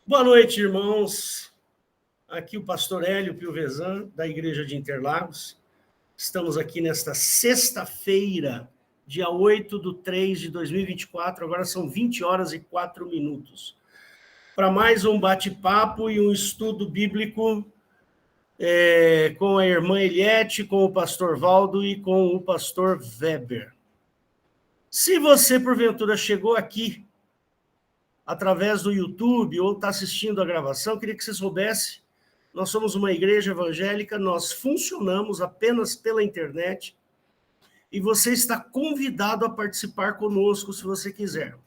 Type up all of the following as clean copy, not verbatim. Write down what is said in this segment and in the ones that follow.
Boa noite, irmãos. Aqui o pastor Hélio Piovesan, da Igreja de Interlagos. Estamos aqui nesta sexta-feira, dia 8/3/2024. Agora são 20 horas e 4 minutos. Para mais um bate-papo e um estudo bíblico com a irmã Eliette, com o pastor Valdo e com o pastor Weber. Se você, porventura, chegou aqui através do YouTube ou está assistindo a gravação, queria que você soubesse, nós somos uma igreja evangélica, nós funcionamos apenas pela internet e você está convidado a participar conosco se você quiser.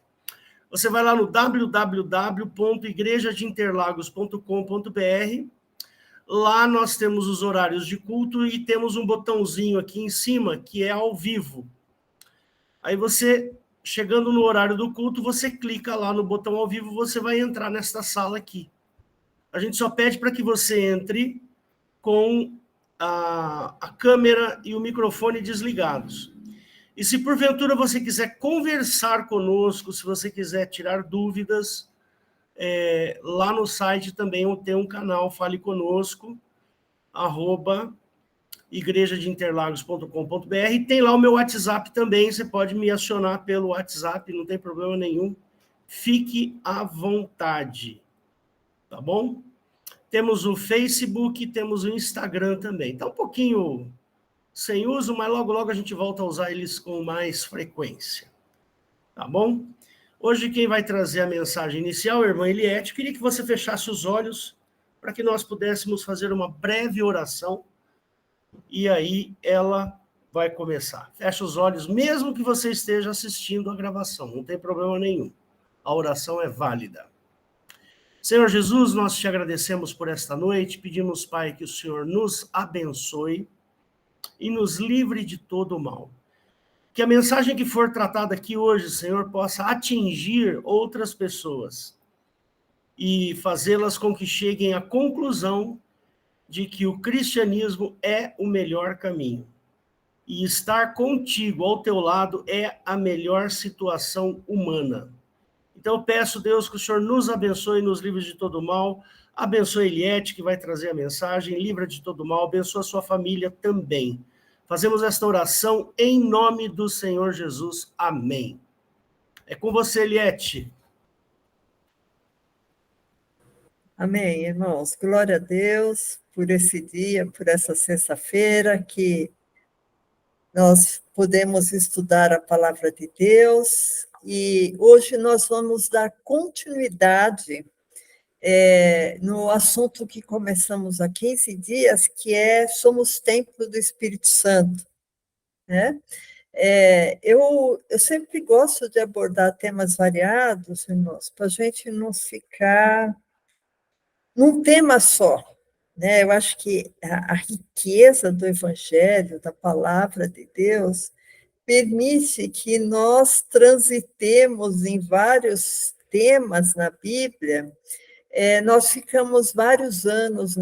Você vai lá no www.igrejadeinterlagos.com.br, lá nós temos os horários de culto e temos um botãozinho aqui em cima que é ao vivo. Aí você, chegando no horário do culto, você clica lá no botão ao vivo, você vai entrar nesta sala aqui. A gente só pede para que você entre com a câmera e o microfone desligados. E se porventura você quiser conversar conosco, se você quiser tirar dúvidas, lá no site também tem um canal Fale Conosco, @igrejadeinterlagos.com.br. Tem lá o meu WhatsApp também, você pode me acionar pelo WhatsApp, não tem problema nenhum. Fique à vontade, tá bom? Temos o Facebook, temos o Instagram também. Está um pouquinho sem uso, mas logo, logo a gente volta a usar eles com mais frequência. Tá bom? Hoje quem vai trazer a mensagem inicial é a irmã Eliette. Eu queria que você fechasse os olhos para que nós pudéssemos fazer uma breve oração e aí ela vai começar. Fecha os olhos, mesmo que você esteja assistindo a gravação, não tem problema nenhum. A oração é válida. Senhor Jesus, nós te agradecemos por esta noite, pedimos, Pai, que o Senhor nos abençoe e nos livre de todo o mal. Que a mensagem que for tratada aqui hoje, Senhor, possa atingir outras pessoas e fazê-las com que cheguem à conclusão de que o cristianismo é o melhor caminho. E estar contigo, ao teu lado, é a melhor situação humana. Então, eu peço, Deus, que o Senhor nos abençoe e nos livre de todo mal. Abençoe a Eliette, que vai trazer a mensagem, livra de todo mal. Abençoa a sua família também. Fazemos esta oração em nome do Senhor Jesus. Amém. É com você, Eliette. Amém, irmãos. Glória a Deus por esse dia, por essa sexta-feira que nós podemos estudar a palavra de Deus e hoje nós vamos dar continuidade no assunto que começamos há 15 dias, que somos templo do Espírito Santo, né? Eu sempre gosto de abordar temas variados, irmãos, para a gente não ficar num tema só, né? Eu acho que a riqueza do Evangelho, da palavra de Deus, permite que nós transitemos em vários temas na Bíblia. Nós ficamos vários anos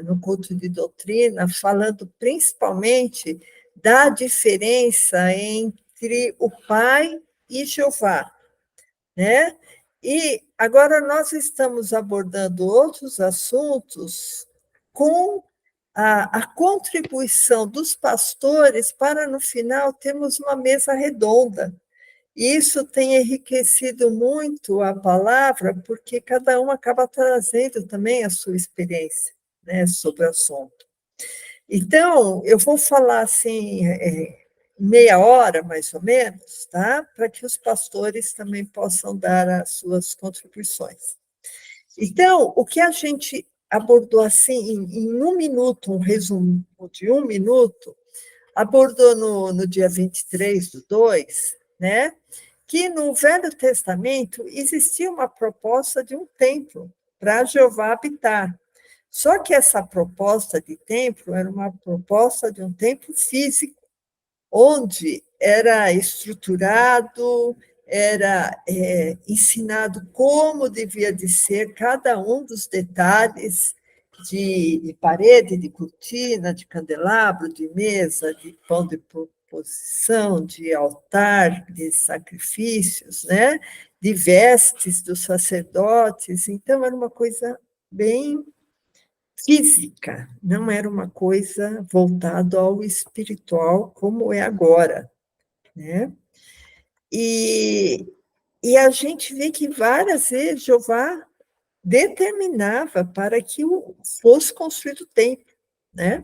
no culto de doutrina falando principalmente da diferença entre o Pai e Jeová, né? E agora nós estamos abordando outros assuntos com a contribuição dos pastores para, no final, termos uma mesa redonda. Isso tem enriquecido muito a palavra, porque cada um acaba trazendo também a sua experiência, né, sobre o assunto. Então, eu vou falar assim, meia hora, mais ou menos, tá? Para que os pastores também possam dar as suas contribuições. Então, o que a gente abordou assim, em um minuto, um resumo de um minuto, abordou no dia 23/2, né? Que no Velho Testamento existia uma proposta de um templo para Jeová habitar. Só que essa proposta de templo era uma proposta de um templo físico, onde era estruturado, era ensinado como devia de ser cada um dos detalhes de parede, de cortina, de candelabro, de mesa, de pão de proposição, de altar, de sacrifícios, né? de vestes dos sacerdotes, então era uma coisa bem física, não era uma coisa voltada ao espiritual como é agora, né? E a gente vê que várias vezes Jeová determinava para que fosse construído o templo, né?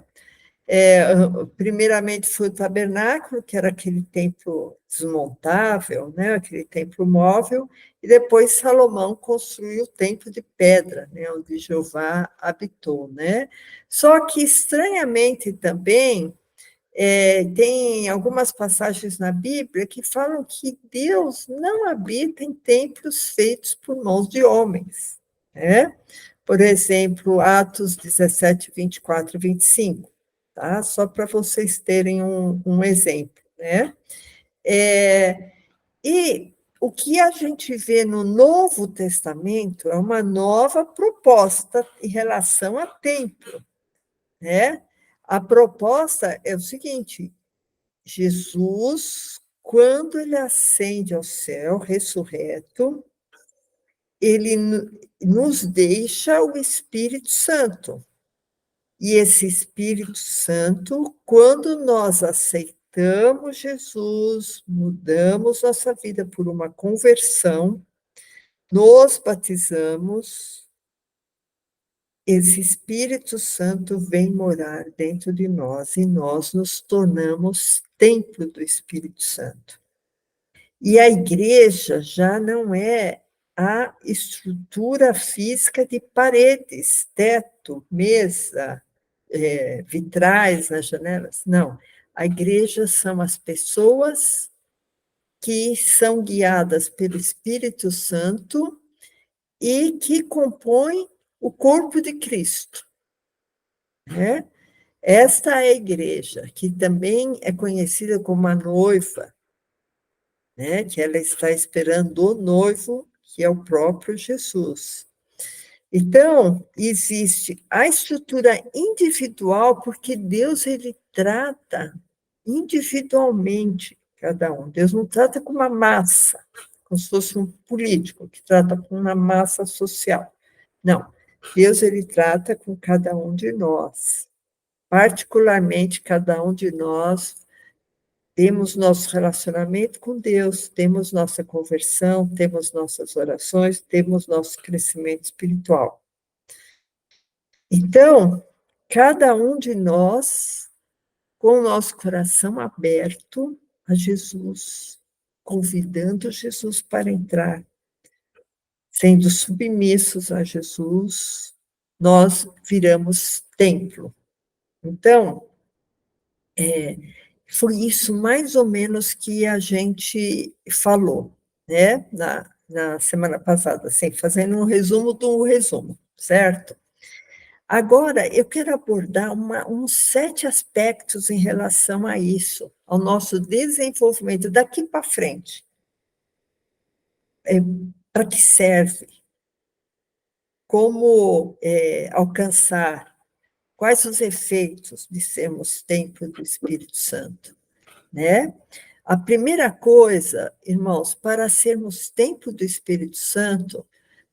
Primeiramente foi o tabernáculo, que era aquele templo desmontável, né? Aquele templo móvel, e depois Salomão construiu o templo de pedra, né? Onde Jeová habitou, né? Só que, estranhamente também, tem algumas passagens na Bíblia que falam que Deus não habita em templos feitos por mãos de homens, né? Por exemplo, Atos 17, 24 e 25, tá? Só para vocês terem um exemplo, né? E o que a gente vê no Novo Testamento é uma nova proposta em relação a templo, né? A proposta é o seguinte: Jesus, quando ele ascende ao céu, ressurreto, ele nos deixa o Espírito Santo. E esse Espírito Santo, quando nós aceitamos Jesus, mudamos nossa vida por uma conversão, nos batizamos, esse Espírito Santo vem morar dentro de nós e nós nos tornamos templo do Espírito Santo. E a igreja já não é a estrutura física de paredes, teto, mesa, vitrais nas janelas. Não. A igreja são as pessoas que são guiadas pelo Espírito Santo e que compõem o corpo de Cristo, né? Esta é a igreja, que também é conhecida como a noiva, né? Que ela está esperando o noivo, que é o próprio Jesus. Então, existe a estrutura individual, porque Deus ele trata individualmente cada um. Deus não trata com uma massa, como se fosse um político que trata com uma massa social. Não, Deus ele trata com cada um de nós. Particularmente, cada um de nós temos nosso relacionamento com Deus, temos nossa conversão, temos nossas orações, temos nosso crescimento espiritual. Então, cada um de nós, com o nosso coração aberto a Jesus, convidando Jesus para entrar, sendo submissos a Jesus, nós viramos templo. Então, foi isso mais ou menos que a gente falou, né, na semana passada, assim, fazendo um resumo do resumo, certo? Agora, eu quero abordar uns 7 aspectos em relação a isso, ao nosso desenvolvimento daqui para frente. Para que serve? Como alcançar? Quais os efeitos de sermos templo do Espírito Santo, né? A primeira coisa, irmãos, para sermos templo do Espírito Santo,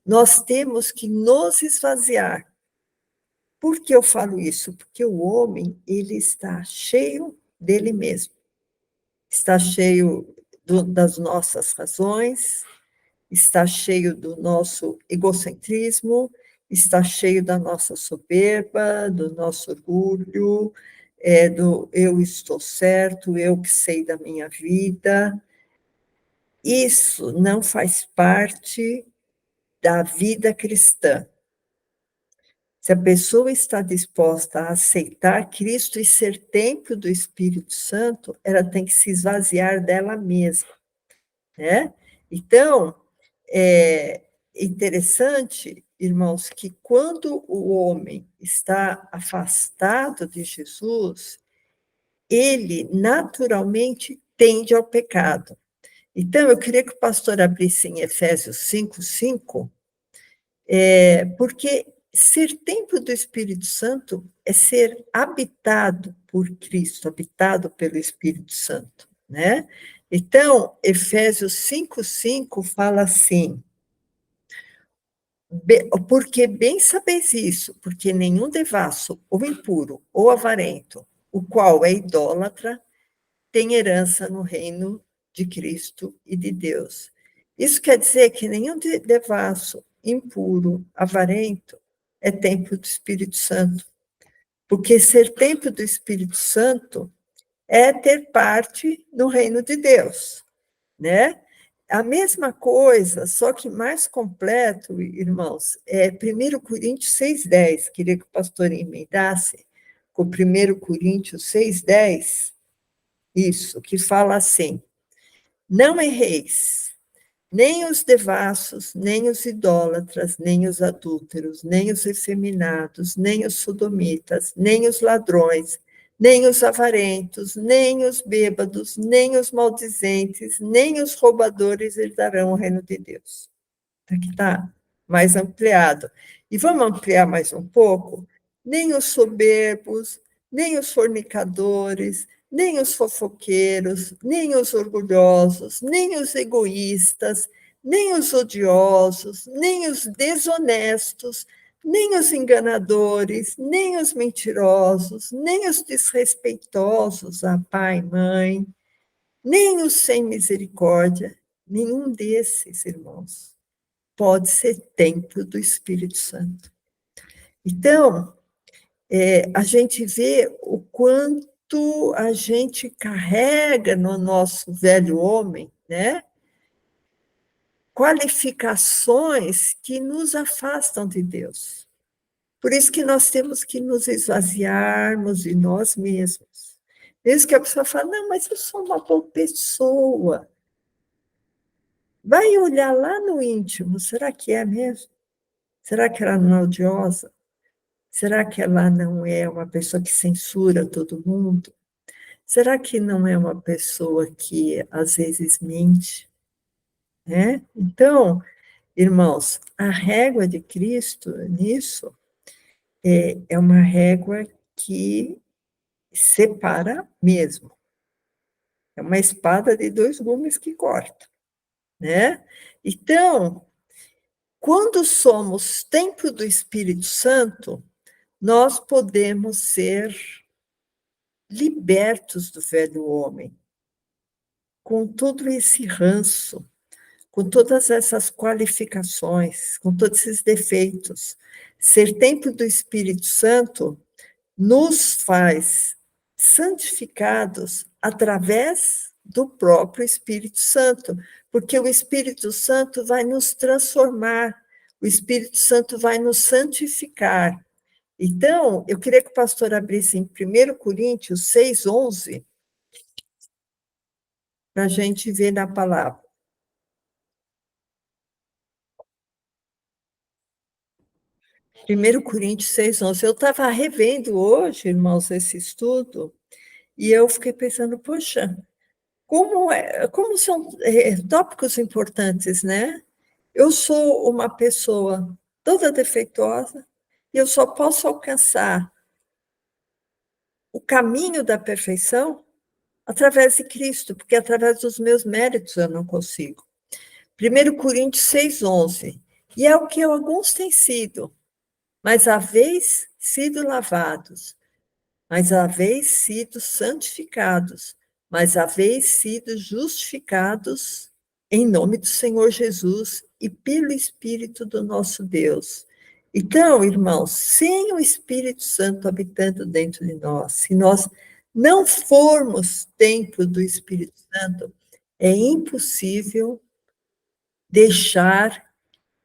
nós temos que nos esvaziar. Por que eu falo isso? Porque o homem, ele está cheio dele mesmo. Está cheio das nossas razões, está cheio do nosso egocentrismo, está cheio da nossa soberba, do nosso orgulho, do eu estou certo, eu que sei da minha vida. Isso não faz parte da vida cristã. Se a pessoa está disposta a aceitar Cristo e ser templo do Espírito Santo, ela tem que se esvaziar dela mesma, né? Então, é interessante, irmãos, que quando o homem está afastado de Jesus, ele naturalmente tende ao pecado. Então, eu queria que o pastor abrisse em Efésios 5:5, porque ser templo do Espírito Santo é ser habitado por Cristo, habitado pelo Espírito Santo, né? Então, Efésios 5:5 fala assim: porque bem sabeis isso, porque nenhum devasso, ou impuro, ou avarento, o qual é idólatra, tem herança no reino de Cristo e de Deus. Isso quer dizer que nenhum devasso, impuro, avarento, é templo do Espírito Santo. Porque ser templo do Espírito Santo é ter parte no reino de Deus, né? A mesma coisa, só que mais completo, irmãos, é 1 Coríntios 6:10. Queria que o pastor emendasse com 1 Coríntios 6:10, isso, que fala assim: não erreis, nem os devassos, nem os idólatras, nem os adúlteros, nem os efeminados, nem os sodomitas, nem os ladrões, nem os avarentos, nem os bêbados, nem os maldizentes, nem os roubadores herdarão o reino de Deus. Aqui está mais ampliado. E vamos ampliar mais um pouco? Nem os soberbos, nem os fornicadores, nem os fofoqueiros, nem os orgulhosos, nem os egoístas, nem os odiosos, nem os desonestos, nem os enganadores, nem os mentirosos, nem os desrespeitosos a pai e mãe, nem os sem misericórdia, nenhum desses, irmãos, pode ser templo do Espírito Santo. Então, a gente vê o quanto a gente carrega no nosso velho homem, né? Qualificações que nos afastam de Deus. Por isso que nós temos que nos esvaziarmos de nós mesmos. Mesmo que a pessoa fale, não, mas eu sou uma boa pessoa. Vai olhar lá no íntimo, será que é mesmo? Será que ela não é odiosa? Será que ela não é uma pessoa que censura todo mundo? Será que não é uma pessoa que às vezes mente? Né? Então, irmãos, a régua de Cristo nisso é uma régua que separa mesmo. É uma espada de dois gumes que corta, né? Então, quando somos templo do Espírito Santo, nós podemos ser libertos do velho homem, com todo esse ranço, com todas essas qualificações, com todos esses defeitos. Ser templo do Espírito Santo nos faz santificados através do próprio Espírito Santo, porque o Espírito Santo vai nos transformar, o Espírito Santo vai nos santificar. Então, eu queria que o pastor abrisse em 1 Coríntios 6:11, para a gente ver na palavra. 1 Coríntios 6:11. Eu estava revendo hoje, irmãos, esse estudo, e eu fiquei pensando, poxa, como são tópicos importantes, né? Eu sou uma pessoa toda defeituosa, e eu só posso alcançar o caminho da perfeição através de Cristo, porque através dos meus méritos eu não consigo. 1 Coríntios 6:11. E é o que alguns têm sido, mas haveis sido lavados, mas haveis sido santificados, mas haveis sido justificados em nome do Senhor Jesus e pelo Espírito do nosso Deus. Então, irmãos, sem o Espírito Santo habitando dentro de nós, se nós não formos templo do Espírito Santo, é impossível deixar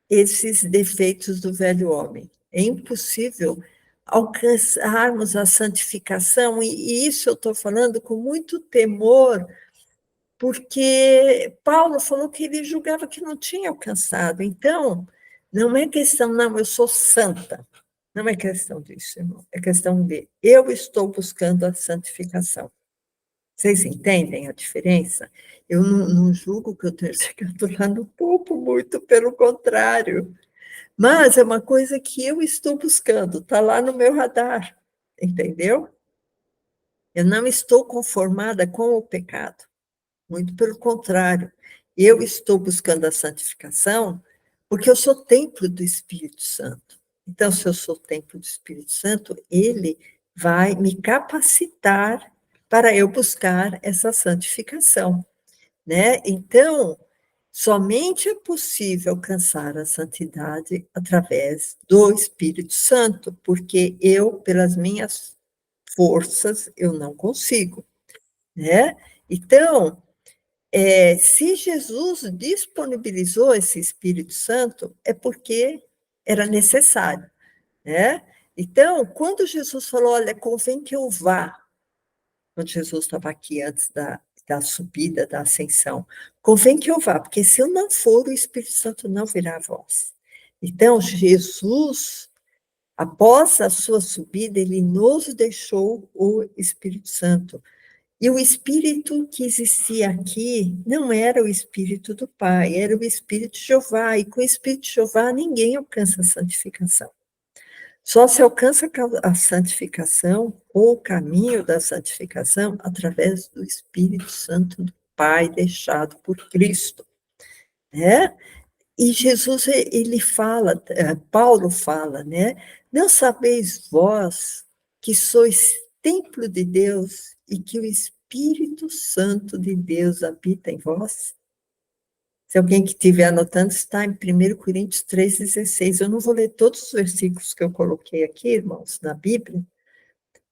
esses defeitos do velho homem. É impossível alcançarmos a santificação, e isso eu estou falando com muito temor, porque Paulo falou que ele julgava que não tinha alcançado. Então, não é questão, não, eu sou santa. Não é questão disso, irmão. É questão de eu estou buscando a santificação. Vocês entendem a diferença? Eu não julgo que eu tenho chegado lá no topo, muito pelo contrário. Mas é uma coisa que eu estou buscando, está lá no meu radar, entendeu? Eu não estou conformada com o pecado. muito pelo contrário. Eu estou buscando a santificação porque eu sou templo do Espírito Santo. Então, se eu sou templo do Espírito Santo, ele vai me capacitar para eu buscar essa santificação, né? Então, somente é possível alcançar a santidade através do Espírito Santo, porque eu, pelas minhas forças, eu não consigo, né? Então, se Jesus disponibilizou esse Espírito Santo, é porque era necessário, né? Então, quando Jesus falou, olha, convém que eu vá, quando Jesus estava aqui antes da subida, da ascensão, convém que eu vá, porque se eu não for, o Espírito Santo não virá a vós. Então, Jesus, após a sua subida, ele nos deixou o Espírito Santo. E o Espírito que existia aqui não era o Espírito do Pai, era o Espírito de Jeová, e com o Espírito de Jeová ninguém alcança a santificação. Só se alcança a santificação, ou o caminho da santificação, através do Espírito Santo do Pai deixado por Cristo, né? E Jesus, ele fala, Paulo fala, né? Não sabeis vós que sois templo de Deus e que o Espírito Santo de Deus habita em vós? Se alguém que estiver anotando, está em 1 Coríntios 3,16. Eu não vou ler todos os versículos que eu coloquei aqui, irmãos, na Bíblia,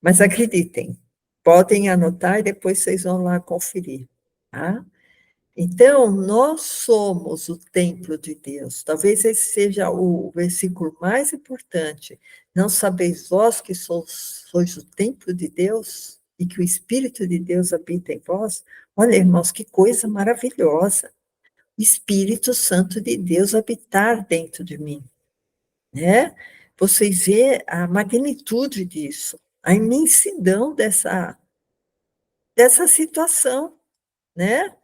mas acreditem, podem anotar e depois vocês vão lá conferir, tá? Então, nós somos o templo de Deus. Talvez esse seja o versículo mais importante. Não sabeis vós que sois o templo de Deus e que o Espírito de Deus habita em vós? Olha, irmãos, que coisa maravilhosa. O Espírito Santo de Deus habitar dentro de mim, né? Vocês vê a magnitude disso, a imensidão dessa situação, né?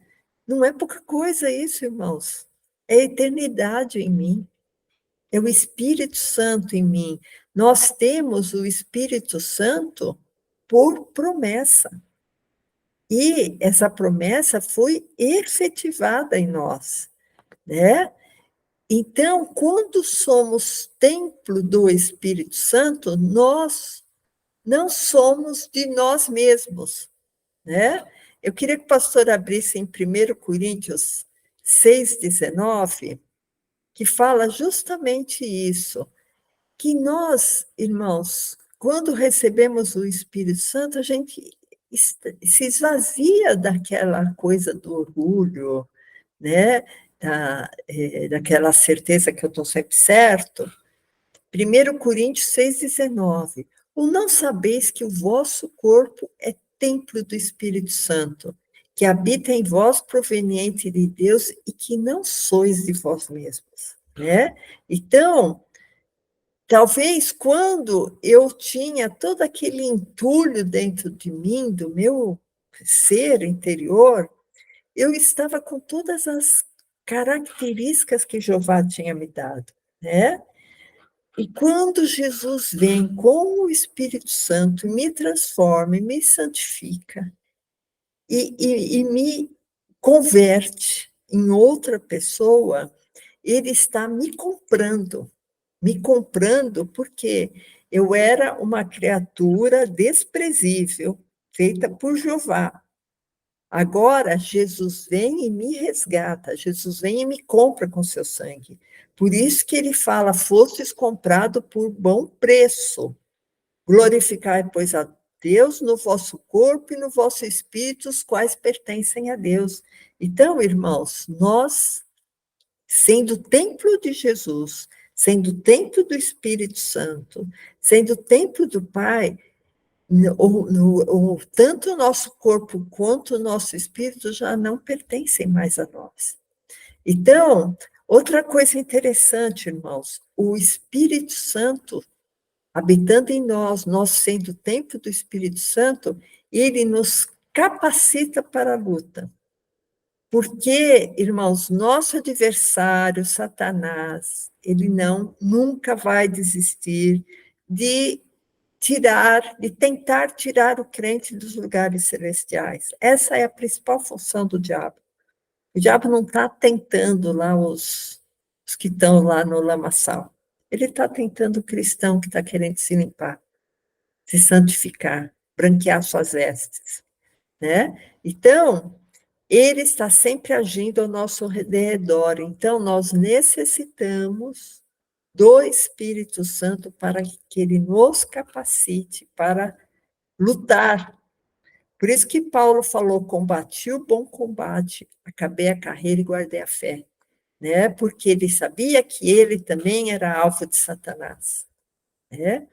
Não é pouca coisa isso, irmãos. É a eternidade em mim. É o Espírito Santo em mim. Nós temos o Espírito Santo por promessa. E essa promessa foi efetivada em nós, né? Então, quando somos templo do Espírito Santo, nós não somos de nós mesmos, né? Eu queria que o pastor abrisse em 1 Coríntios 6,19, que fala justamente isso, que nós, irmãos, quando recebemos o Espírito Santo, a gente se esvazia daquela coisa do orgulho, né? Daquela certeza que eu estou sempre certo. 1 Coríntios 6,19. Ou não sabeis que o vosso corpo é templo do Espírito Santo, que habita em vós proveniente de Deus e que não sois de vós mesmos, né? Então, talvez quando eu tinha todo aquele entulho dentro de mim, do meu ser interior, eu estava com todas as características que Jeová tinha me dado, né? E quando Jesus vem com o Espírito Santo, me transforma, e me santifica e me converte em outra pessoa, ele está me comprando porque eu era uma criatura desprezível, feita por Jeová. Agora, Jesus vem e me resgata, Jesus vem e me compra com seu sangue. Por isso que ele fala, fostes comprado por bom preço. Glorificai, pois, a Deus no vosso corpo e no vosso espírito, os quais pertencem a Deus. Então, irmãos, nós, sendo templo de Jesus, sendo templo do Espírito Santo, sendo templo do Pai, tanto o nosso corpo quanto o nosso espírito já não pertencem mais a nós. Então, outra coisa interessante, irmãos, o Espírito Santo habitando em nós, nós sendo o templo do Espírito Santo, ele nos capacita para a luta. Porque, irmãos, nosso adversário, Satanás, ele nunca vai desistir de tentar tirar o crente dos lugares celestiais. Essa é a principal função do diabo. O diabo não está tentando lá os que estão lá no lamaçal. Ele está tentando o cristão que está querendo se limpar, se santificar, branquear suas vestes, né? Então, ele está sempre agindo ao nosso redor. Então, nós necessitamos do Espírito Santo para que ele nos capacite para lutar. Por isso que Paulo falou: combati o bom combate, acabei a carreira e guardei a fé, né? Porque ele sabia que ele também era alvo de Satanás, né?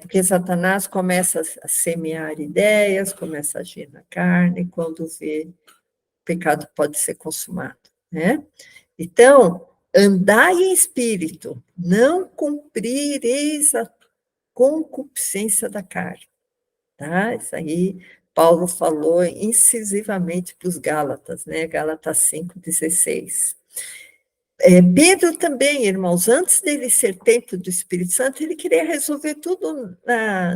Porque Satanás começa a semear ideias, começa a agir na carne, quando vê, o pecado pode ser consumado, né? Então, andai em espírito, não cumprireis a concupiscência da carne, tá? Isso aí Paulo falou incisivamente para os Gálatas, né? Gálatas 5:16. Pedro também, irmãos, antes dele ser templo do Espírito Santo, ele queria resolver tudo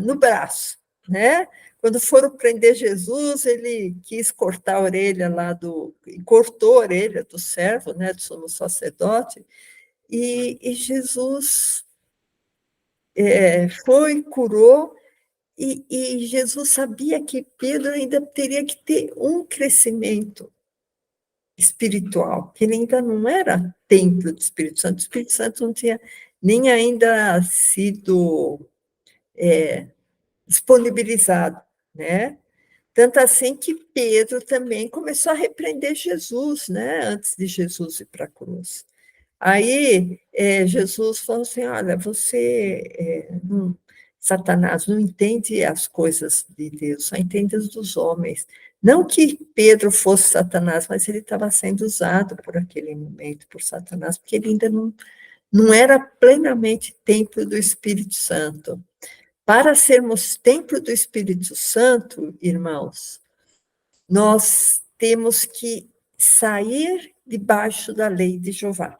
no braço, né? Quando foram prender Jesus, ele quis cortar a orelha cortou a orelha do servo, né, do sumo sacerdote, e Jesus curou, e Jesus sabia que Pedro ainda teria que ter um crescimento espiritual, que ele ainda não era templo do Espírito Santo. O Espírito Santo não tinha nem ainda sido disponibilizado, né? Tanto assim que Pedro também começou a repreender Jesus, né? Antes de Jesus ir para a cruz. Aí Jesus falou assim: olha, Satanás não entende as coisas de Deus, só entende as dos homens. Não que Pedro fosse Satanás, mas ele estava sendo usado por aquele momento, por Satanás, porque ele ainda não era plenamente templo do Espírito Santo. Para sermos templo do Espírito Santo, irmãos, nós temos que sair debaixo da lei de Jeová.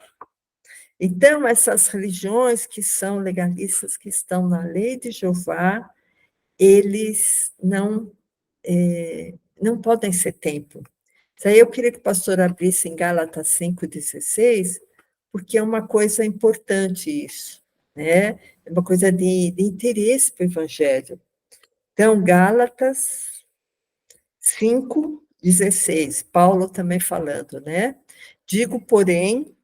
Então, essas religiões que são legalistas, que estão na lei de Jeová, eles não podem ser templo. Isso aí eu queria que o pastor abrisse em Gálatas 5:16, porque é uma coisa importante isso, né? É uma coisa de interesse para o evangelho. Então, Gálatas 5:16, Paulo também falando, né? Digo, porém,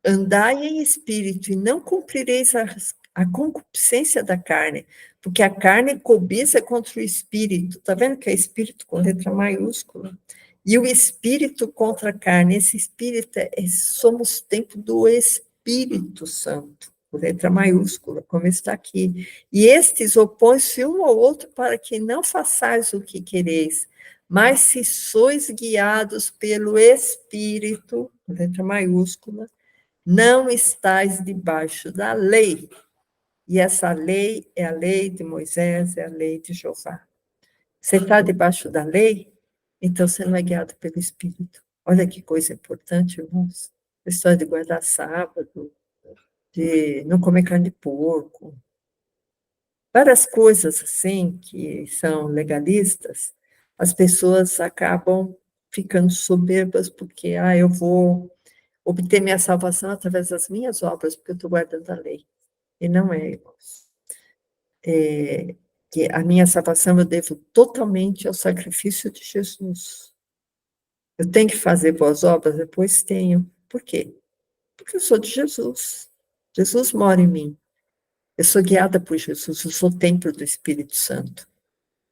andai em espírito e não cumprireis a concupiscência da carne, porque a carne cobiça contra o espírito. Está vendo que é espírito com letra maiúscula? E o espírito contra a carne. Esse espírito somos templo do Espírito Santo, com letra maiúscula, como está aqui. E estes opõem-se um ao outro para que não façais o que quereis, mas se sois guiados pelo Espírito, com letra maiúscula, não estais debaixo da lei. E essa lei é a lei de Moisés, é a lei de Jeová. Você está debaixo da lei? Então você não é guiado pelo Espírito. Olha que coisa importante, irmãos. A história de guardar sábado, de não comer carne de porco. Várias coisas assim que são legalistas, as pessoas acabam ficando soberbas porque, eu vou obter minha salvação através das minhas obras, porque eu estou guardando a lei. E não é, irmãos. Que a minha salvação eu devo totalmente ao sacrifício de Jesus. Eu tenho que fazer boas obras? Depois tenho. Por quê? Porque eu sou de Jesus. Jesus mora em mim. Eu sou guiada por Jesus, eu sou templo do Espírito Santo,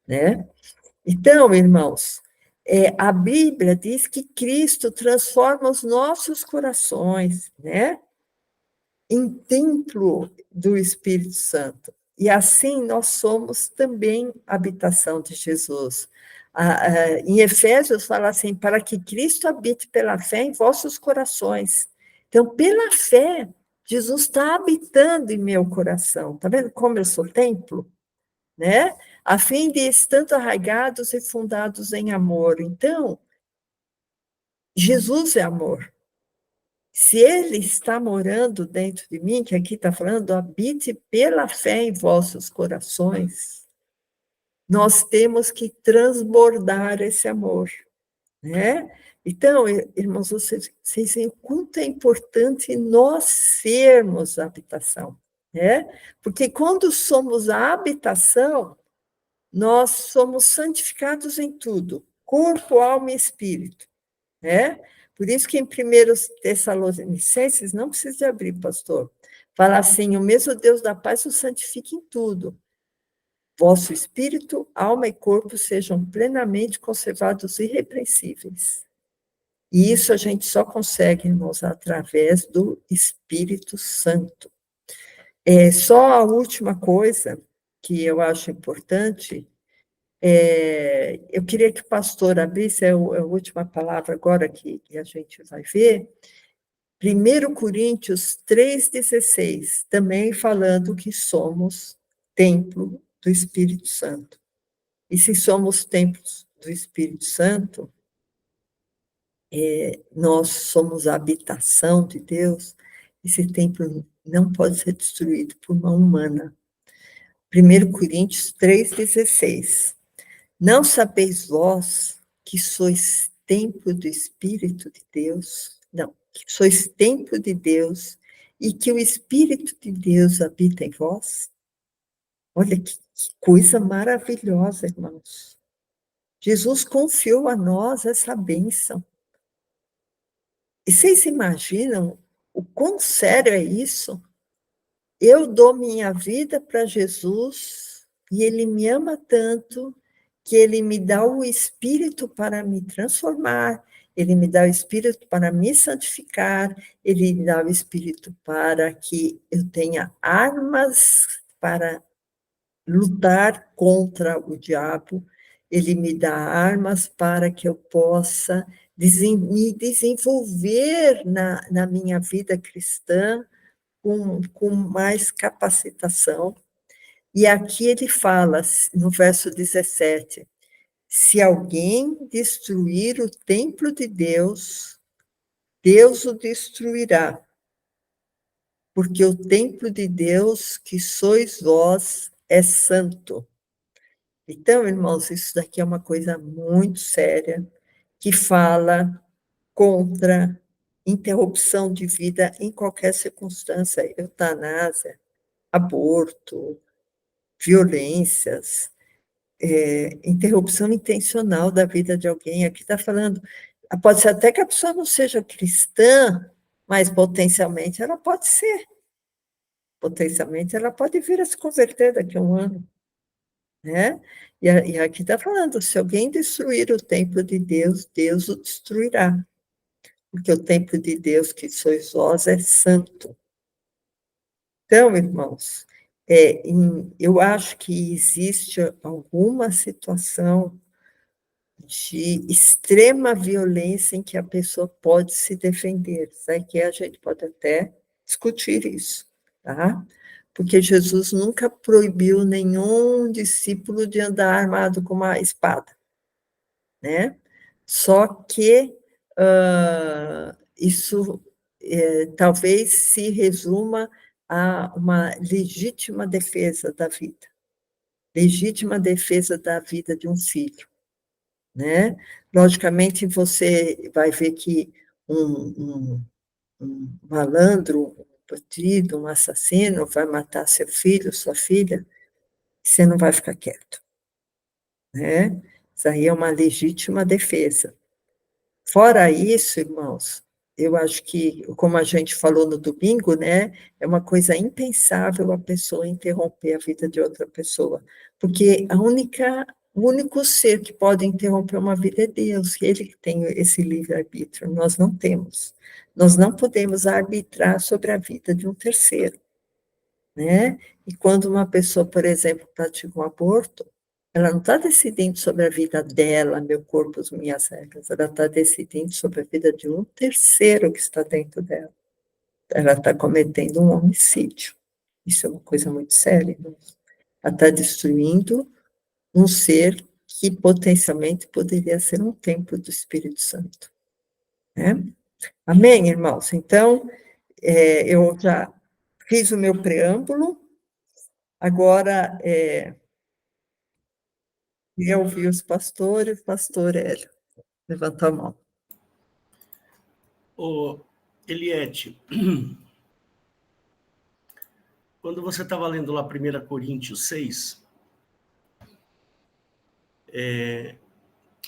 né? Então, irmãos, a Bíblia diz que Cristo transforma os nossos corações, né, em templo do Espírito Santo. E assim nós somos também habitação de Jesus. Em Efésios fala assim, para que Cristo habite pela fé em vossos corações. Então, pela fé, Jesus está habitando em meu coração. Está vendo como eu sou templo? Né? A fim de estando arraigados e fundados em amor. Então, Jesus é amor. Se ele está morando dentro de mim, que aqui está falando, habite pela fé em vossos corações, nós temos que transbordar esse amor, né? Então, irmãos, vocês veem o quanto é importante nós sermos a habitação, né? Porque quando somos a habitação, nós somos santificados em tudo, corpo, alma e espírito, né? Por isso que em 1 Tessalonicenses, não precisa de abrir, pastor, fala assim, o mesmo Deus da paz o santifique em tudo, vosso espírito, alma e corpo sejam plenamente conservados irrepreensíveis. E isso a gente só consegue, irmãos, através do Espírito Santo. Só a última coisa que eu acho importante, eu queria que o pastor abrisse, é a última palavra agora que a gente vai ver, 1 Coríntios 3,16, também falando que somos templo do Espírito Santo. E se somos templos do Espírito Santo, nós somos a habitação de Deus, esse templo não pode ser destruído por mão humana. 1 Coríntios 3,16. Não sabeis vós que sois templo do Espírito de Deus? Não, que sois templo de Deus e que o Espírito de Deus habita em vós? Olha que coisa maravilhosa, irmãos. Jesus confiou a nós essa bênção. E vocês imaginam o quão sério é isso? Eu dou minha vida para Jesus e Ele me ama tanto que Ele me dá o Espírito para me transformar, Ele me dá o Espírito para me santificar, Ele me dá o Espírito para que eu tenha armas para lutar contra o diabo, Ele me dá armas para que eu possa me desenvolver na minha vida cristã com mais capacitação. E aqui ele fala, no verso 17, se alguém destruir o templo de Deus, Deus o destruirá, porque o templo de Deus, que sois vós, é santo. Então, irmãos, isso daqui é uma coisa muito séria, que fala contra interrupção de vida em qualquer circunstância, eutanásia, aborto, violências, interrupção intencional da vida de alguém. Aqui está falando, pode ser até que a pessoa não seja cristã, mas potencialmente ela pode ser. Potencialmente ela pode vir a se converter daqui a um ano. Né? E aqui está falando, se alguém destruir o templo de Deus, Deus o destruirá. Porque o templo de Deus, que sois vós, é santo. Então, irmãos, eu acho que existe alguma situação de extrema violência em que a pessoa pode se defender. Sabe que a gente pode até discutir isso, tá? Porque Jesus nunca proibiu nenhum discípulo de andar armado com uma espada, né? Só que isso talvez se resuma a uma legítima defesa da vida, legítima defesa da vida de um filho, né? Logicamente, você vai ver que um malandro, um bandido, um assassino vai matar seu filho, sua filha, você não vai ficar quieto, né? Isso aí é uma legítima defesa. Fora isso, irmãos, eu acho que, como a gente falou no domingo, né, é uma coisa impensável a pessoa interromper a vida de outra pessoa, porque o único ser que pode interromper uma vida é Deus, ele que tem esse livre-arbítrio, nós não temos. Nós não podemos arbitrar sobre a vida de um terceiro, né? E quando uma pessoa, por exemplo, pratica um aborto, ela não está decidindo sobre a vida dela, meu corpo, as minhas regras, ela está decidindo sobre a vida de um terceiro que está dentro dela. Ela está cometendo um homicídio. Isso é uma coisa muito séria, não? Ela está destruindo um ser que potencialmente poderia ser um templo do Espírito Santo, né? Amém, irmãos? Então, eu já fiz o meu preâmbulo, agora eu ouvi os pastores, pastor Hélio, levantou a mão. Ô, Eliette, quando você estava lendo lá 1 Coríntios 6,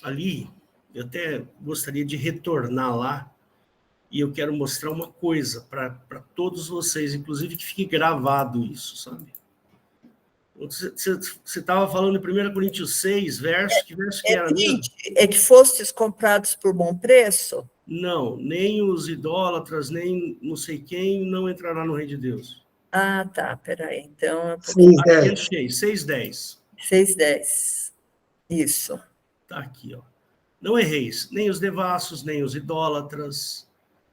ali, eu até gostaria de retornar lá, e eu quero mostrar uma coisa para todos vocês, inclusive que fique gravado isso, sabe? Você estava falando em 1 Coríntios 6, que verso que era mesmo? É que fostes comprados por bom preço? Não, nem os idólatras, nem não sei quem, não entrará no reino de Deus. Ah, tá, peraí, então é um pouquinho... 6:10. 6:10. 6:10, isso. Está aqui, ó. Não erreis, nem os devassos, nem os idólatras,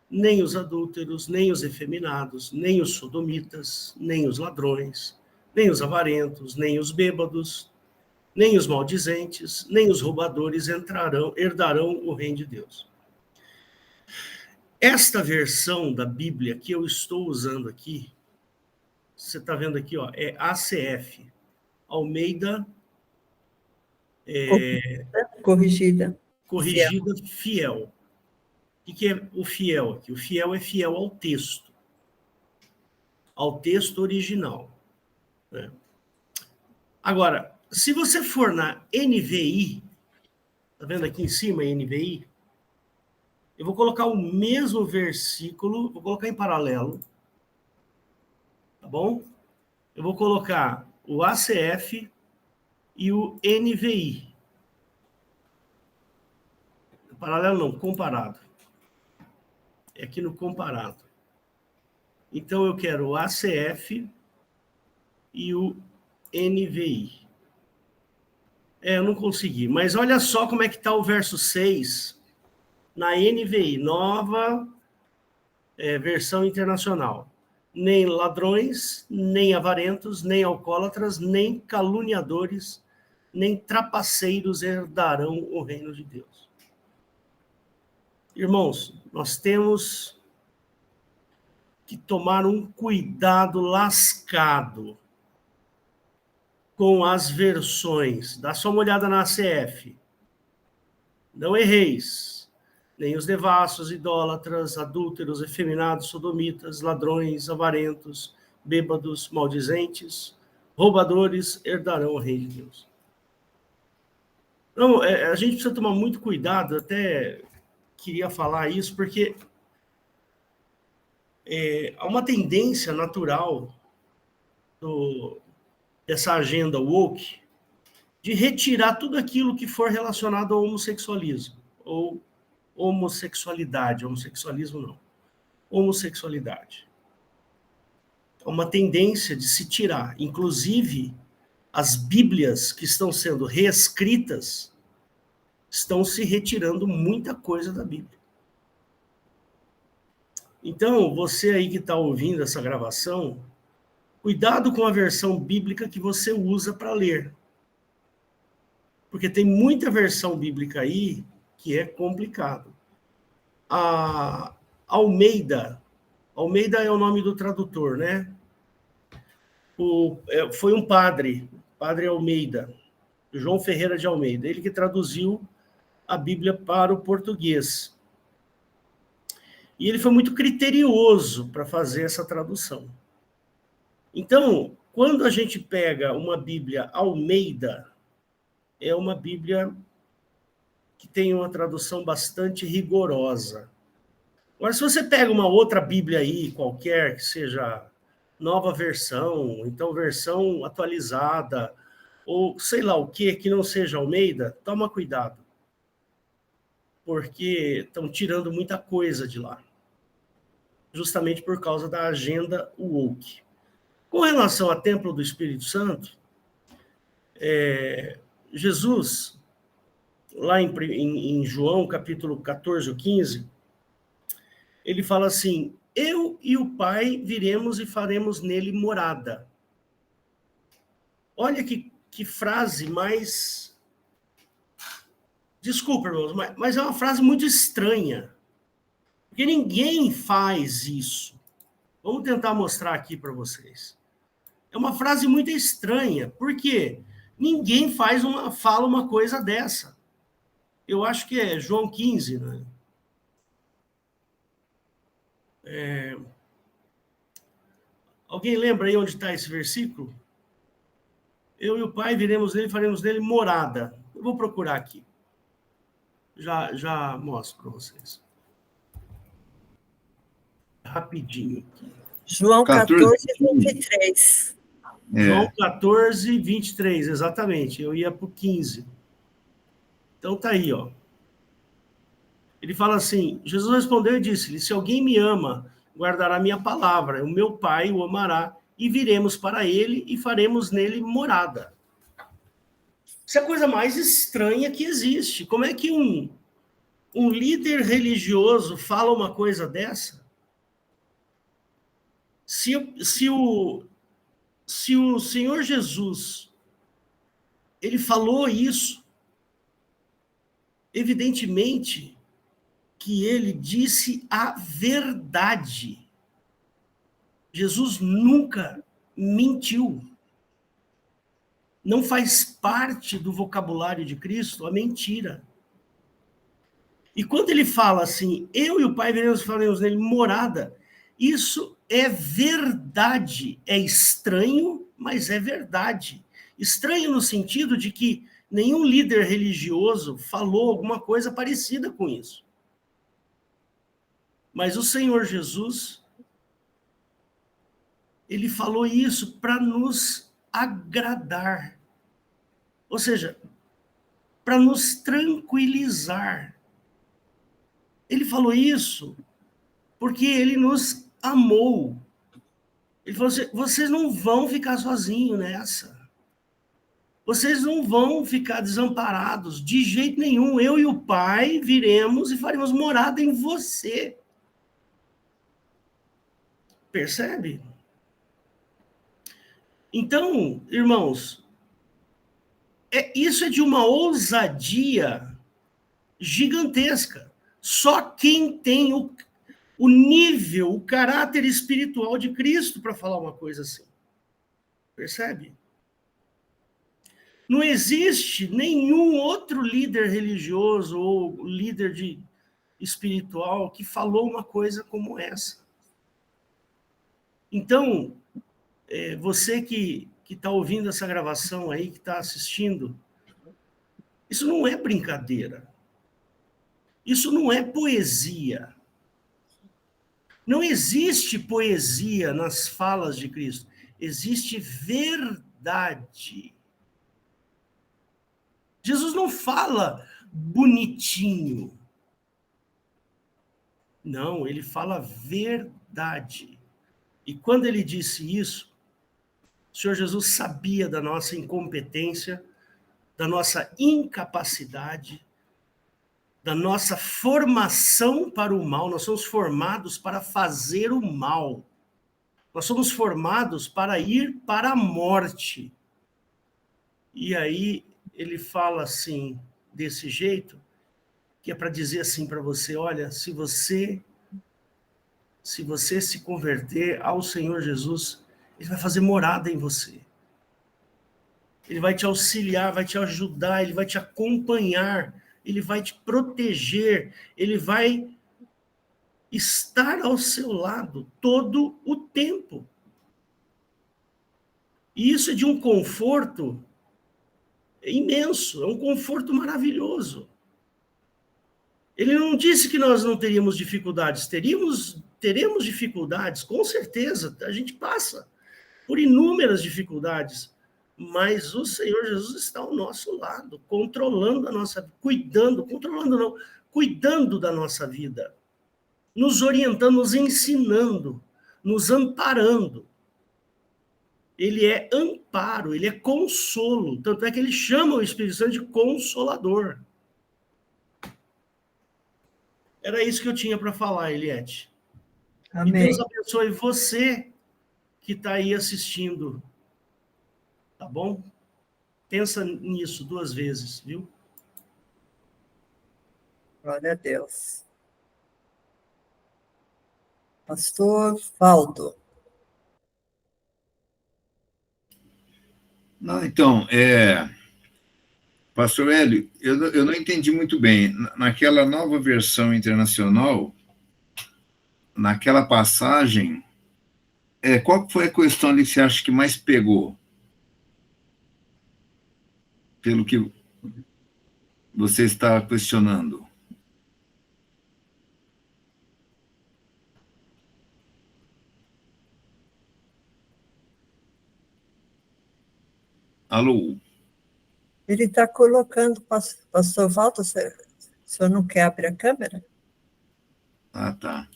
nem os adúlteros, nem os efeminados, nem os sodomitas, nem os ladrões, nem os avarentos, nem os bêbados, nem os maldizentes, nem os roubadores herdarão o reino de Deus. Esta versão da Bíblia que eu estou usando aqui, você está vendo aqui, ó, é ACF, Almeida Corrigida. Corrigida Fiel. O que é o fiel aqui? O fiel é fiel ao texto original. Né? Agora, se você for na NVI, tá vendo aqui em cima a NVI? Eu vou colocar o mesmo versículo, vou colocar em paralelo, tá bom? Eu vou colocar o ACF e o NVI. Paralelo não, comparado. É aqui no comparado. Então, eu quero o ACF e o NVI. Eu não consegui. Mas olha só como é que está o verso 6 na NVI, nova versão internacional. Nem ladrões, nem avarentos, nem alcoólatras, nem caluniadores, nem trapaceiros herdarão o reino de Deus. Irmãos, nós temos que tomar um cuidado lascado com as versões. Dá só uma olhada na ACF. Não erreis, nem os devassos, idólatras, adúlteros, efeminados, sodomitas, ladrões, avarentos, bêbados, maldizentes, roubadores, herdarão o reino de Deus. Então, a gente precisa tomar muito cuidado, até queria falar isso, porque há uma tendência natural dessa agenda woke de retirar tudo aquilo que for relacionado ao homossexualismo, ou homossexualidade, homossexualismo não, homossexualidade. É uma tendência de se tirar, inclusive as Bíblias que estão sendo reescritas estão se retirando muita coisa da Bíblia. Então, você aí que está ouvindo essa gravação, cuidado com a versão bíblica que você usa para ler. Porque tem muita versão bíblica aí que é complicado. A Almeida é o nome do tradutor, né? Foi um padre Almeida, João Ferreira de Almeida, ele que traduziu a Bíblia para o português. E ele foi muito criterioso para fazer essa tradução. Então, quando a gente pega uma Bíblia Almeida, é uma Bíblia que tem uma tradução bastante rigorosa. Agora, se você pega uma outra Bíblia aí, qualquer, que seja nova versão, então versão atualizada, ou sei lá o que não seja Almeida, toma cuidado. Porque estão tirando muita coisa de lá. Justamente por causa da agenda woke. Com relação ao templo do Espírito Santo, Jesus, lá em João, capítulo 14 ou 15, ele fala assim, eu e o Pai viremos e faremos nele morada. Olha que frase mais... Desculpa, irmãos, mas é uma frase muito estranha. Porque ninguém faz isso. Vamos tentar mostrar aqui para vocês. É uma frase muito estranha. Por quê? Ninguém fala uma coisa dessa. Eu acho que é João 15, né? Alguém lembra aí onde está esse versículo? Eu e o Pai viremos nele e faremos nele morada. Eu vou procurar aqui. Já mostro para vocês. Rapidinho aqui. João 14, 14:23. João 14, 23, exatamente. Eu ia para o 15. Então tá aí, ó. Ele fala assim, Jesus respondeu e disse-lhe, se alguém me ama, guardará minha palavra, o meu Pai o amará, e viremos para ele e faremos nele morada. Isso é a coisa mais estranha que existe. Como é que um líder religioso fala uma coisa dessa? Se o Senhor Jesus, ele falou isso, evidentemente que ele disse a verdade. Jesus nunca mentiu. Não faz parte do vocabulário de Cristo a mentira. E quando ele fala assim, eu e o Pai faremos nele morada, isso é verdade. É estranho, mas é verdade. Estranho no sentido de que nenhum líder religioso falou alguma coisa parecida com isso. Mas o Senhor Jesus, ele falou isso para nos agradar. Ou seja, para nos tranquilizar. Ele falou isso porque ele nos amou. Ele falou assim, vocês não vão ficar sozinhos nessa. Vocês não vão ficar desamparados de jeito nenhum. Eu e o Pai viremos e faremos morada em você. Percebe? Então, irmãos, isso é de uma ousadia gigantesca. Só quem tem o nível, o caráter espiritual de Cristo para falar uma coisa assim. Percebe? Não existe nenhum outro líder religioso ou líder espiritual que falou uma coisa como essa. Então, você que está ouvindo essa gravação aí, que está assistindo, isso não é brincadeira. Isso não é poesia. Não existe poesia nas falas de Cristo. Existe verdade. Jesus não fala bonitinho. Não, ele fala verdade. E quando ele disse isso, o Senhor Jesus sabia da nossa incompetência, da nossa incapacidade, da nossa formação para o mal. Nós somos formados para fazer o mal. Nós somos formados para ir para a morte. E aí ele fala assim, desse jeito, que é para dizer assim para você, olha, se você se converter ao Senhor Jesus, ele vai fazer morada em você. Ele vai te auxiliar, vai te ajudar, ele vai te acompanhar, ele vai te proteger, ele vai estar ao seu lado todo o tempo. E isso é de um conforto imenso, é um conforto maravilhoso. Ele não disse que nós não teríamos dificuldades, teremos dificuldades, com certeza, a gente passa por inúmeras dificuldades, mas o Senhor Jesus está ao nosso lado, controlando a nossa vida, cuidando da nossa vida, nos orientando, nos ensinando, nos amparando. Ele é amparo, ele é consolo, tanto é que ele chama o Espírito Santo de Consolador. Era isso que eu tinha para falar, Eliette. Amém. E Deus abençoe você que está aí assistindo, tá bom? Pensa nisso 2 vezes, viu? Glória a Deus. Pastor Valdo. Não, então, pastor Hélio, eu não entendi muito bem. Naquela nova versão internacional, naquela passagem, qual foi a questão ali que você acha que mais pegou? Pelo que você está questionando. Alô? Ele está colocando, pastor Walter, o senhor não quer abrir a câmera? Ah, tá.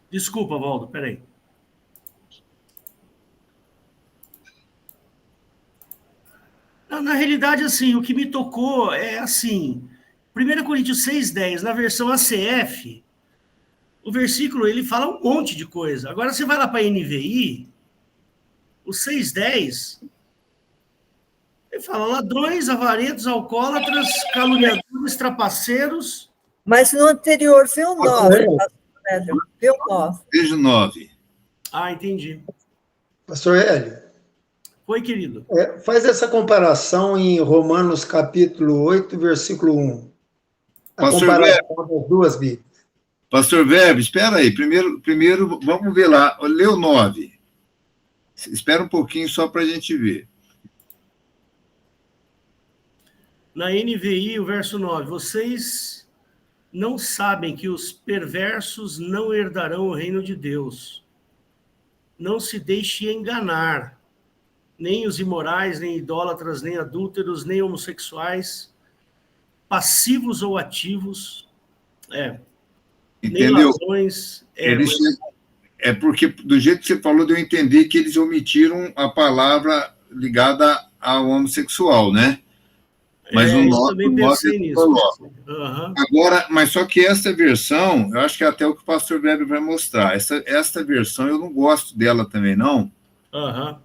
Desculpa, Valdo, peraí. Na realidade, assim, o que me tocou é assim, 1 Coríntios 6,10, na versão ACF, o versículo, ele fala um monte de coisa. Agora, você vai lá para a NVI, o 6,10, ele fala ladrões, avarentos, alcoólatras, caluniadores, trapaceiros. Mas no anterior, viu 9, pastor Hélio? Viu 9. Veja 9. Ah, entendi. Pastor Hélio, Foi, querido. faz essa comparação em Romanos capítulo 8, versículo 1. A Pastor comparação das duas Bíblias. Pastor Weber, espera aí. Primeiro, vamos ver lá. Lê o 9. Espera um pouquinho só para a gente ver. Na NVI, o verso 9. Vocês não sabem que os perversos não herdarão o reino de Deus. Não se deixe enganar. Nem os imorais, nem idólatras, nem adúlteros, nem homossexuais, passivos ou ativos, nem Entendeu? ladrões. É porque, do jeito que você falou, deu a entender que eles omitiram a palavra ligada ao homossexual, né? Mas o eu também pensei nisso. Uhum. Agora, mas só que essa versão, eu acho que é até o que o pastor Weber vai mostrar. Essa versão eu não gosto dela também, não. Uhum.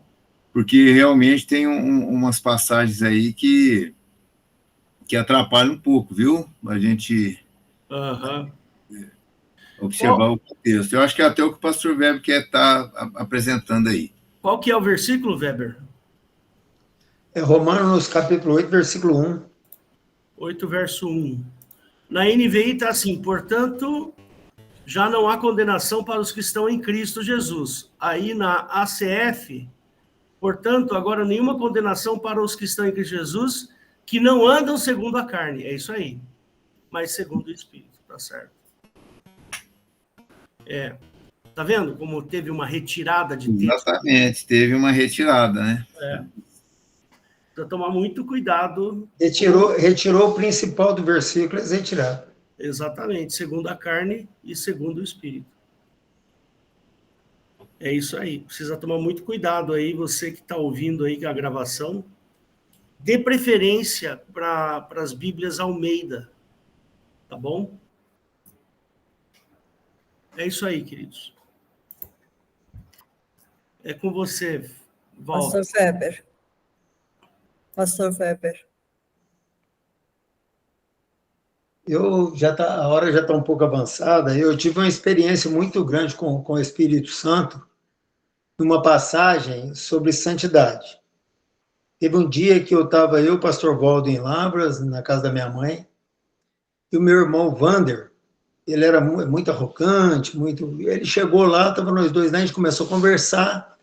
Porque realmente tem umas passagens aí que atrapalham um pouco, viu? A gente observar o contexto. Eu acho que é até o que o pastor Weber quer estar apresentando aí. Qual que é o versículo, Weber? É Romanos capítulo 8, versículo 1. 8, verso 1. Na NVI está assim, portanto, já não há condenação para os que estão em Cristo Jesus. Aí na ACF, portanto, agora nenhuma condenação para os que estão em Cristo Jesus, que não andam segundo a carne. É isso aí. Mas segundo o Espírito, tá certo? Tá vendo como teve uma retirada de texto? Exatamente, teve uma retirada, né? Precisa tomar muito cuidado. Retirou o principal do versículo, eles retiraram. Exatamente, segundo a carne e segundo o Espírito. É isso aí. Precisa tomar muito cuidado aí, você que está ouvindo aí a gravação. Dê preferência para as Bíblias Almeida. Tá bom? É isso aí, queridos. É com você, Walter. Pastor Weber. Pastor Weber. A hora já está um pouco avançada. Eu tive uma experiência muito grande com o Espírito Santo, numa passagem sobre santidade. Teve um dia que eu estava, o pastor Valdo, em Lavras, na casa da minha mãe, e o meu irmão Vander, ele era muito arrogante, ele chegou lá, estava nós dois lá, a gente começou a conversar,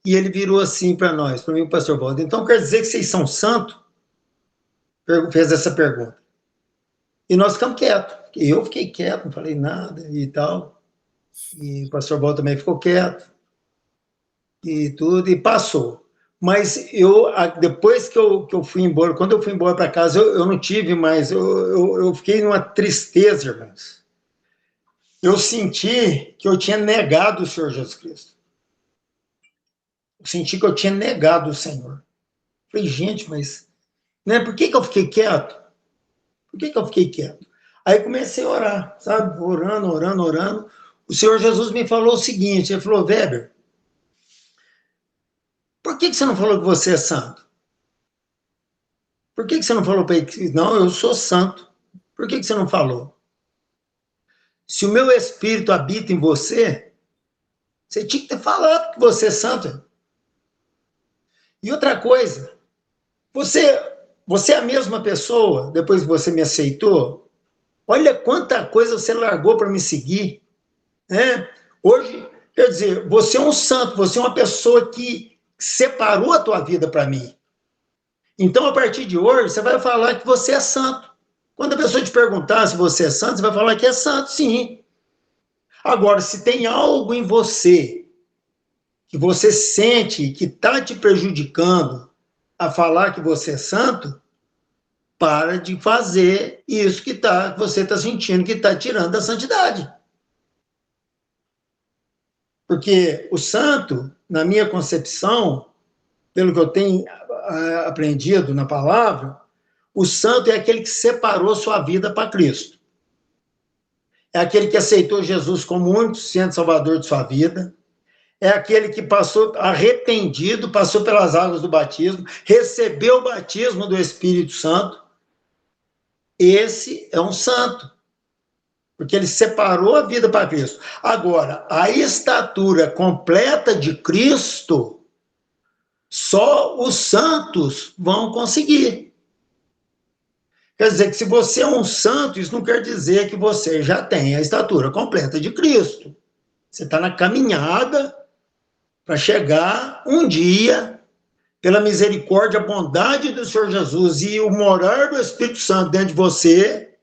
e ele virou assim para nós, para mim, o pastor Valdo, então quer dizer que vocês são santos? Fez essa pergunta. E nós ficamos quietos. Eu fiquei quieto, não falei nada e tal. E o pastor Valdo também ficou quieto. E tudo, e passou. Mas depois que eu fui embora, quando eu fui embora para casa, eu não tive mais, eu fiquei numa tristeza, irmãos. Eu senti que eu tinha negado o Senhor Jesus Cristo. Eu senti que eu tinha negado o Senhor. Falei, gente, mas por que eu fiquei quieto? Por que eu fiquei quieto? Aí comecei a orar, sabe? Orando. O Senhor Jesus me falou o seguinte, ele falou, Weber, por que você não falou que você é santo? Por que você não falou para ele que não, eu sou santo? Por que você não falou? Se o meu espírito habita em você, você tinha que ter falado que você é santo. E outra coisa, você é a mesma pessoa depois que você me aceitou? Olha quanta coisa você largou para me seguir, né? Hoje, quer dizer, você é um santo, você é uma pessoa que separou a tua vida para mim. Então, a partir de hoje, você vai falar que você é santo. Quando a pessoa te perguntar se você é santo, você vai falar que é santo, sim. Agora, se tem algo em você que você sente que está te prejudicando a falar que você é santo, para de fazer isso que você está sentindo que está tirando da santidade. Porque o santo, na minha concepção, pelo que eu tenho aprendido na palavra, o santo é aquele que separou sua vida para Cristo. É aquele que aceitou Jesus como único Senhor Salvador de sua vida. É aquele que passou arrependido, passou pelas águas do batismo, recebeu o batismo do Espírito Santo. Esse é um santo, porque ele separou a vida para Cristo. Agora, a estatura completa de Cristo, só os santos vão conseguir. Quer dizer que se você é um santo, isso não quer dizer que você já tem a estatura completa de Cristo. Você está na caminhada para chegar um dia, pela misericórdia, a bondade do Senhor Jesus e o morar do Espírito Santo dentro de você,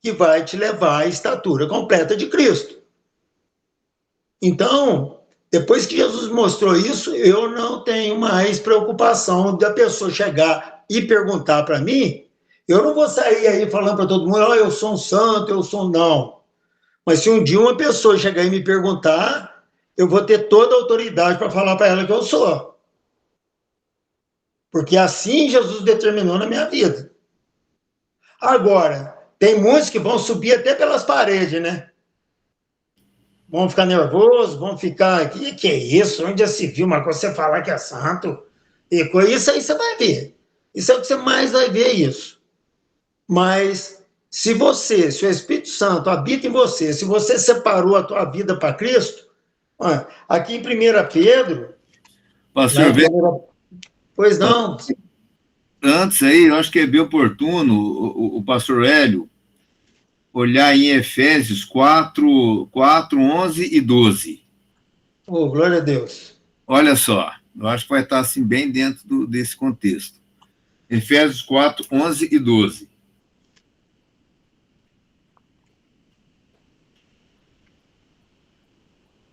que vai te levar à estatura completa de Cristo. Então, depois que Jesus mostrou isso, eu não tenho mais preocupação da pessoa chegar e perguntar para mim. Eu não vou sair aí falando para todo mundo, eu sou um santo, eu sou não. Mas se um dia uma pessoa chegar e me perguntar, eu vou ter toda a autoridade para falar para ela que eu sou. Porque assim Jesus determinou na minha vida. Agora, tem muitos que vão subir até pelas paredes, né? Vão ficar nervosos, vão ficar... Que é isso? Onde já se viu uma coisa você falar que é santo? E com isso aí você vai ver. Isso é o que você mais vai ver, isso. Mas se o Espírito Santo habita em você, se você separou a tua vida para Cristo, aqui em 1 Pedro... Pastor, Pois não. Antes aí, eu acho que é bem oportuno o pastor Hélio olhar em Efésios 4, 11 e 12. Oh, glória a Deus. Olha só, eu acho que vai estar assim bem dentro desse contexto. Efésios 4, 11 e 12.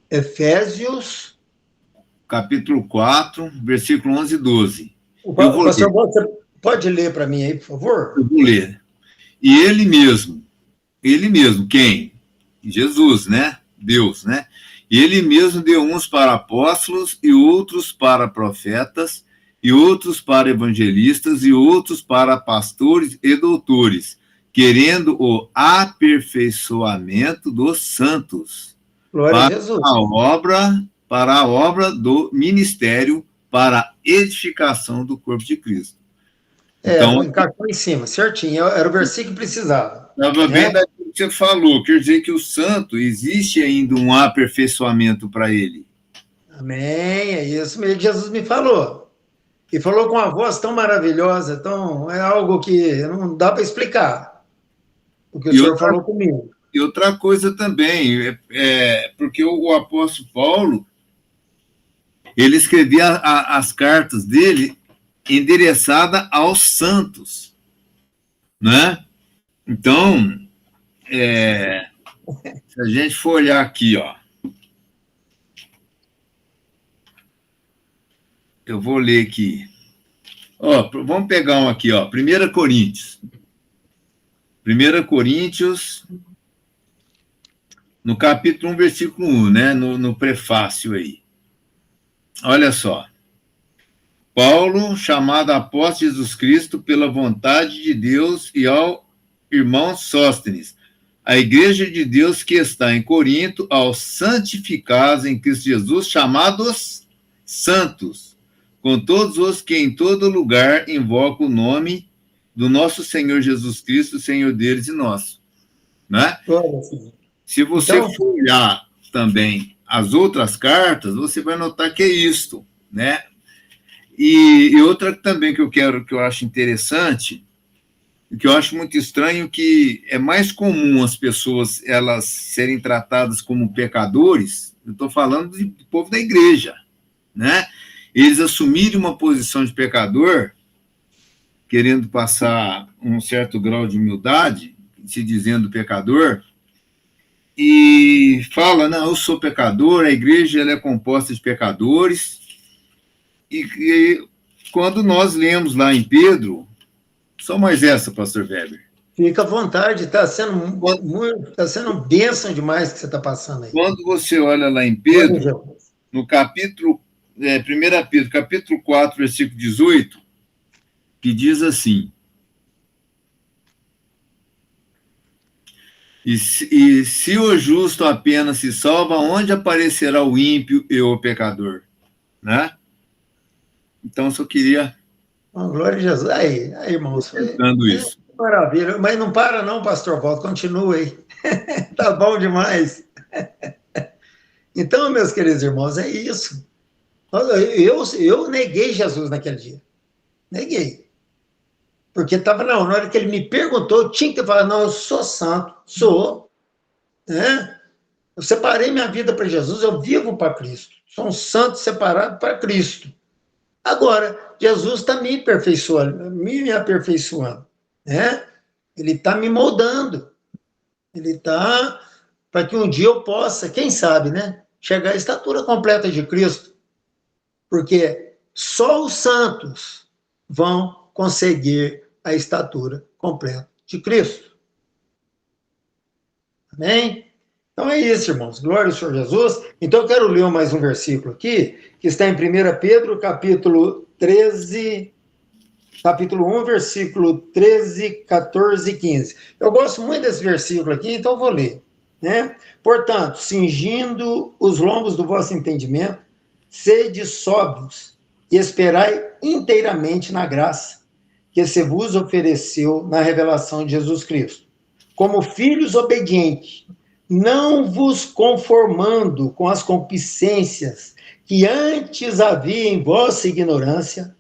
Efésios... Capítulo 4, versículo 11 e 12. Pastor, você pode ler para mim aí, por favor? Eu vou ler. E ele mesmo, quem? Jesus, né? Deus, né? E ele mesmo deu uns para apóstolos, e outros para profetas, e outros para evangelistas, e outros para pastores e doutores, querendo o aperfeiçoamento dos santos. Glória a Jesus. Para a obra do ministério, para a edificação do corpo de Cristo. Então, encaixou em cima, certinho. Era o versículo que precisava. Estava bem daquilo que você falou. Quer dizer que o santo, existe ainda um aperfeiçoamento para ele. Amém. É isso mesmo que Jesus me falou. E falou com uma voz tão maravilhosa, é algo que não dá para explicar. O que o Senhor falou comigo. E outra coisa também, porque o apóstolo Paulo, ele escrevia as cartas dele endereçada aos santos, né? Então, se a gente for olhar aqui, ó, eu vou ler aqui. Ó, vamos pegar um aqui, ó, 1 Coríntios. 1 Coríntios, no capítulo 1, versículo 1, né? No prefácio aí. Olha só. Paulo, chamado apóstolo de Jesus Cristo pela vontade de Deus, e ao irmão Sóstenes, a igreja de Deus que está em Corinto, aos santificados em Cristo Jesus, chamados santos, com todos os que em todo lugar invocam o nome do nosso Senhor Jesus Cristo, Senhor deles e nosso. Né? Se você for olhar também as outras cartas, você vai notar que é isto, né? E outra também que eu acho interessante, que eu acho muito estranho, que é mais comum as pessoas elas serem tratadas como pecadores. Eu estou falando do povo da igreja, né? Eles assumirem uma posição de pecador, querendo passar um certo grau de humildade, se dizendo pecador, e fala, não, eu sou pecador, a igreja ela é composta de pecadores, e quando nós lemos lá em Pedro, só mais essa, pastor Weber. Fica à vontade, está sendo bênção demais que você está passando aí. Quando você olha lá em Pedro, no capítulo, 1 Pedro, capítulo 4, versículo 18, que diz assim, e se o justo apenas se salva, onde aparecerá o ímpio e o pecador? Né? Então, só queria... glória a Jesus. Aí irmãos. Isso. Maravilha. Mas não para não, pastor Walter, continua aí. Tá bom demais. Então, meus queridos irmãos, é isso. Eu neguei Jesus naquele dia. Neguei. Porque estava na hora que ele me perguntou, eu tinha que falar, não, eu sou santo, sou. Né? Eu separei minha vida para Jesus, eu vivo para Cristo. Sou um santo separado para Cristo. Agora, Jesus está me aperfeiçoando. Né? Ele está me moldando. Ele está para que um dia eu possa, quem sabe, né? Chegar à estatura completa de Cristo. Porque só os santos vão conseguir a estatura completa de Cristo. Amém? Então é isso, irmãos. Glória ao Senhor Jesus. Então eu quero ler mais um versículo aqui, que está em 1 Pedro, capítulo 13, capítulo 1, versículo 13, 14 e 15. Eu gosto muito desse versículo aqui, então eu vou ler. Né? Portanto, cingindo os lombos do vosso entendimento, sede sóbrios e esperai inteiramente na graça que se vos ofereceu na revelação de Jesus Cristo. Como filhos obedientes, não vos conformando com as concupiscências que antes havia em vossa ignorância,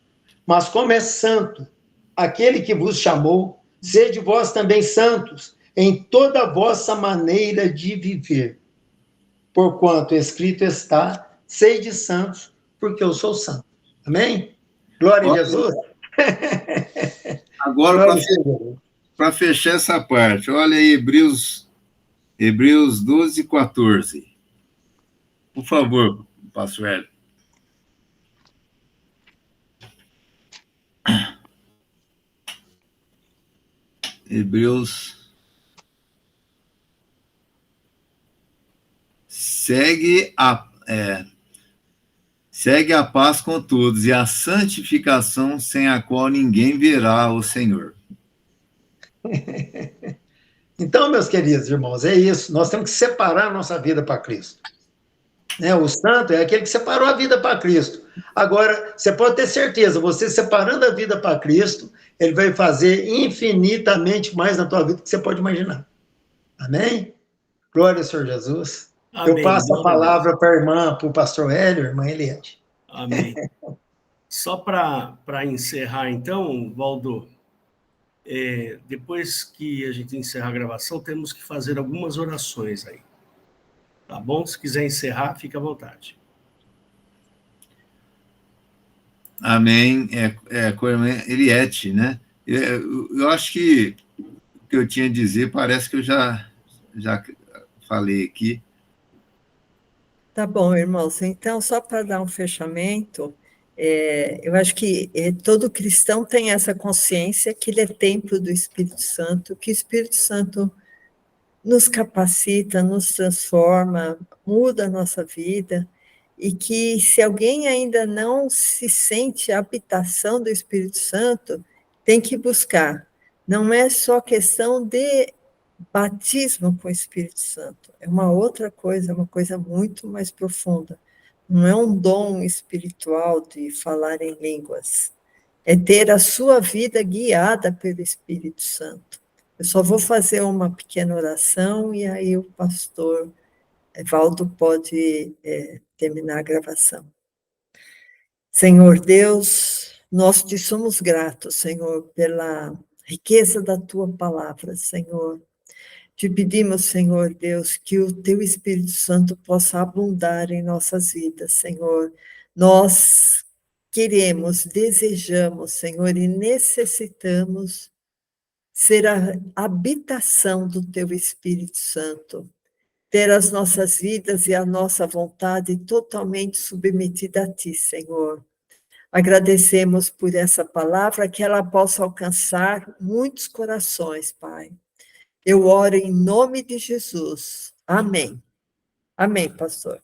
mas como é santo aquele que vos chamou, sede vós também santos em toda a vossa maneira de viver. Porquanto escrito está, sede santos, porque eu sou santo. Amém? Glória a Jesus. Agora, para fechar essa parte, olha aí, Hebreus 12, 14. Por favor, pastor Hélio. Hebreus. Segue a paz com todos e a santificação sem a qual ninguém verá o Senhor. Então, meus queridos irmãos, é isso. Nós temos que separar a nossa vida para Cristo. Né? O santo é aquele que separou a vida para Cristo. Agora, você pode ter certeza, você separando a vida para Cristo, ele vai fazer infinitamente mais na tua vida do que você pode imaginar. Amém? Glória ao Senhor Jesus. Amém. Eu passo a palavra para a irmã, para o pastor Hélio, irmã Eliette. Amém. Só para encerrar, então, Valdo, depois que a gente encerrar a gravação, temos que fazer algumas orações aí. Tá bom? Se quiser encerrar, fica à vontade. Amém. Com a irmã Eliette, né? Eu acho que o que eu tinha a dizer, parece que eu já falei aqui. Tá bom, irmãos. Então, só para dar um fechamento, eu acho que todo cristão tem essa consciência que ele é templo do Espírito Santo, que o Espírito Santo nos capacita, nos transforma, muda a nossa vida, e que se alguém ainda não se sente a habitação do Espírito Santo, tem que buscar. Não é só questão de batismo com o Espírito Santo, é uma outra coisa, uma coisa muito mais profunda. Não é um dom espiritual de falar em línguas, é ter a sua vida guiada pelo Espírito Santo. Eu só vou fazer uma pequena oração e aí o pastor Evaldo pode terminar a gravação. Senhor Deus, nós te somos gratos, Senhor, pela riqueza da tua palavra, Senhor. Te pedimos, Senhor Deus, que o teu Espírito Santo possa abundar em nossas vidas, Senhor. Nós queremos, desejamos, Senhor, e necessitamos ser a habitação do teu Espírito Santo, ter as nossas vidas e a nossa vontade totalmente submetida a ti, Senhor. Agradecemos por essa palavra, que ela possa alcançar muitos corações, Pai. Eu oro em nome de Jesus. Amém. Amém, pastor.